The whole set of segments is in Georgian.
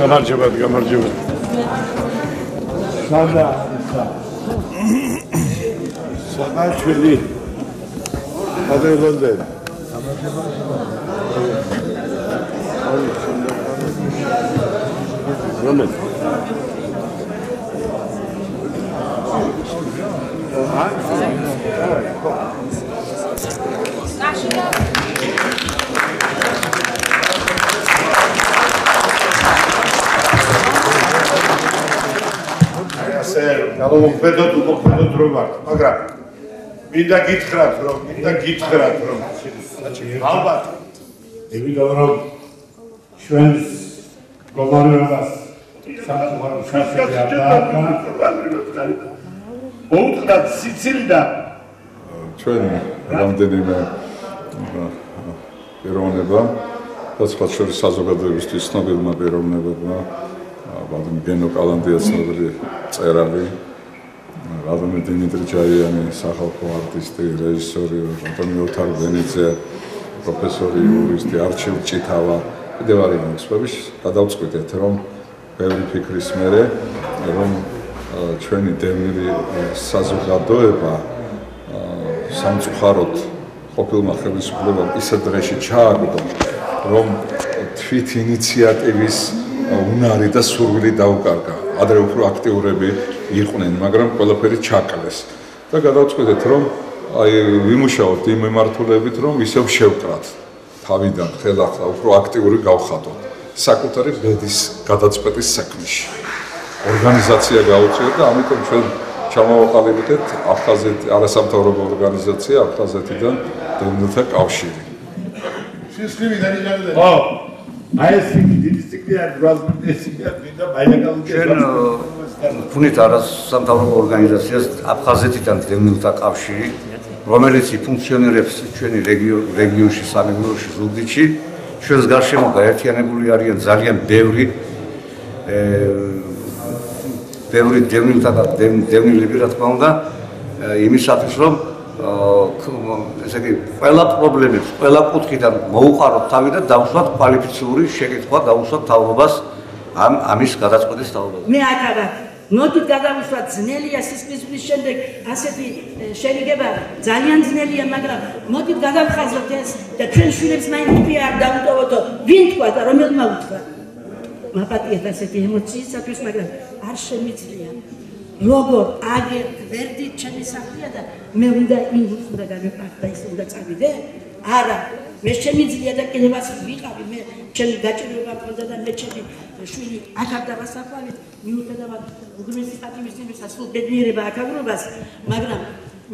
გამარჯობა. სადა ჩვენი ადრეგვანდე. რომელი? მოგვედოთ რომ ვართ, მაგრამ მინდა გითხრათ რომ ალბათ ევიდონ რომ ჩვენს გლობალურობას სამყაროს მოუხდათ სიცილიდან ჩვენ რამდენიმე პიროვნება რაც შორის საზოგადოებისთვის ცნობილმა პიროვნებებმა ვადიმ გენოკალანდია ცნობილი მწერალი რადომი დიმიტრი ჯაიანი სახალხო არტისტი რეჟისორი რადომი ოთარ ვენეცია პროფესორი იურისტი არჩილ ჭითავა კიდევ არის მოხსვების გადავწყვიტეთ რომ ბევრი ფიქრის მერე რომ ჩვენი დევნილი საზოგადოება სამწუხაროდ ყოფილმა ხელისუფლებამ ისე დღეში ჩააგდო რომ თვით ინიციატივის უნარი და სურვილი დაუკარგა. ადრე უფრო აქტიურები იყვნენ, მაგრამ ყველაფერი ჩაკლეს. და გადავწყვიტეთ, რომ ვიმუშაოთ იმ მიმართულებით, რომ ისევ შევკრათ თავიდან ხელახლა უფრო აქტიური გავხადოთ საკუთარი ბედის გადაწყვეტის საქმეში. ორგანიზაცია გავუწიოთ და ამიტომ ჩვენ ჩამოვაყალიბეთ აფხაზეთი არასამთავრობო ორგანიზაცია აფხაზეთიდან დევნილთა კავშირი. სისხლი დაიჯერდა. აი ეს დიდი არ გრაზმესია მინდა ჩვენ ვქნით არასამთავრობო ორგანიზაციას აფხაზეთიდან დევნილთა კავშირი, რომელიც ფუნქციონირებს ჩვენი რეგიონში, სამეგრელოში, ზუგდიდში. ჩვენს გარშემო გაერთიანებული არიან ძალიან ბევრი დევნილები, რა თქმა უნდა, იმისათვის, რომ ესე იგი ყველა პრობლემებს, ყველა კუთხიდან მოუყაროთ თავი და დავუშვათ კვალიფიციური შეკითხვა, დავუშვათ თავრობას ამის გადაწყვეტის თავრობას. მე აქ მოდით გადავუშვათ ძნელია სისხლის შემდეგ ასეთი შერიგება ძალიან ძნელია, მაგრამ მოდით გადავხაზოთ ეს და ჩვენ შვილებს მაინც თქვი არ დავუტოვოთ, ვინ თქვა და რომელმა უთქვა. მაპატიეთ ასეთი ემოციისათვის, მაგრამ არ შემიძლია. როგორ აგერ ვერდით ჩემი სახლია და მე უნდა იმის უნდა გამეყარდა და ის უნდა წავიდე? არა, მე შემიძლია და კიდევაც ვიყავი, მე ჩემი გაჭირვება მქონდა და მე ჩემი შვილი აქ დავასაფლავით, მიუხედავად უგმესი პატივისცემისა სულ ბედნიერება აქავრობას, მაგრამ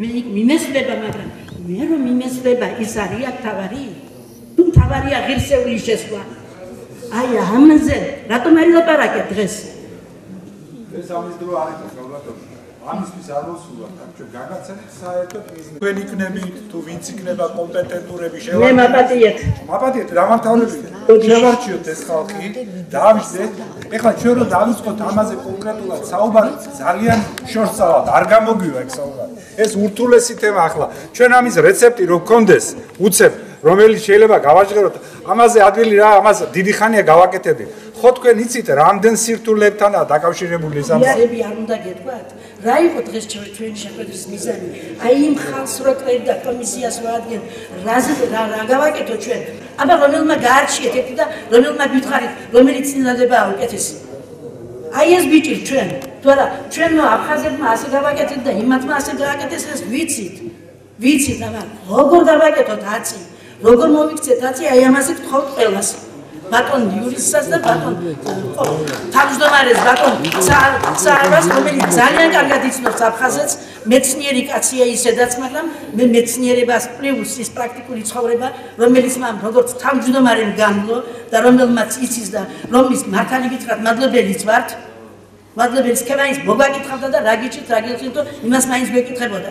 მე მიმესვება, მაგრამ მე რომ მიმესვება ის არია თავარი? თუ თავარია ღირსეული შესვლა. აი ამაზე რატომ არ ილაპარაკეთ დღეს? ეს ამის დრო არ იყო ალბათ. ამისთვის არ მოსულა, ჩვენ გაგაცანით საერთოდ მიზნი. თქვენ იქნებით თუ ვინც იქნება კომპეტენტურები შევარჩიოთ. მე მაპატიეთ. მაპატიეთ, დამთავრებით. შევარჩიოთ ეს ხალხი, დავიждეთ. ეხლა ჩვენ რო დავიწყოთ ამაზე კონკრეტულად საუბარი, ძალიან შორსავად, არ გამოგვივა ეგ საუბარი. ეს ურთულესი თემა ახლა. ჩვენ ამის რეცეპტი რო გქონდეს, უცებ რომელიც შეიძლება გავაჟღეროთ, ამაზე ადვილი რა, ამას დიდი ხანია გავაკეთები. ხო თქვენ იცით რამდენ სირთულეებთანაა დაკავშირებული ეს ამბავი? იარები არ უნდა გეტყვათ. რა იყო დღეს ჩვენი შეხვედრის მიზანი? აი იმ ხალხს რო კრებდა კომისიას ვადგენ, რა გავაკეთო ჩვენ? აბა რომელმა გაარჩიეთ ერთი და რომელმა გითხარით, რომელიც წინადადებაა უკეთესი. აი ეს ბიჭი ჩვენ, თუ არა ჩვენო აფხაზებმა ასე გავაკეთეთ და იმათმა ასე გააკეთეს, ეს ვიცით, მაგრამ როგორ დავაკეთოთ აცი? როგორ მოვიქცეთ აცი? აი ამაზე გთხოვთ ყველას. ბატონ იურისტსაც და ბატონ თავმჯდომარეს ბატონ საარვას, რომელიც ძალიან კარგად იცნობს აფხაზეთს, მეცნიერი კაცია ისედაც, მაგრამ მე მეცნიერებას პლუს ის პრაქტიკული ცხოვრება, რომელიც მან როგორც თავმჯდომარემ განვლო და რომელმაც იცის და რომლის მართალი გითხრათ, მადლობელიც ვართ. მადლობელიც ქემაინს მოგაკითხავდა და რა გიჩით, რა გიჩით, იმას მაინც გვეკითხებოდა.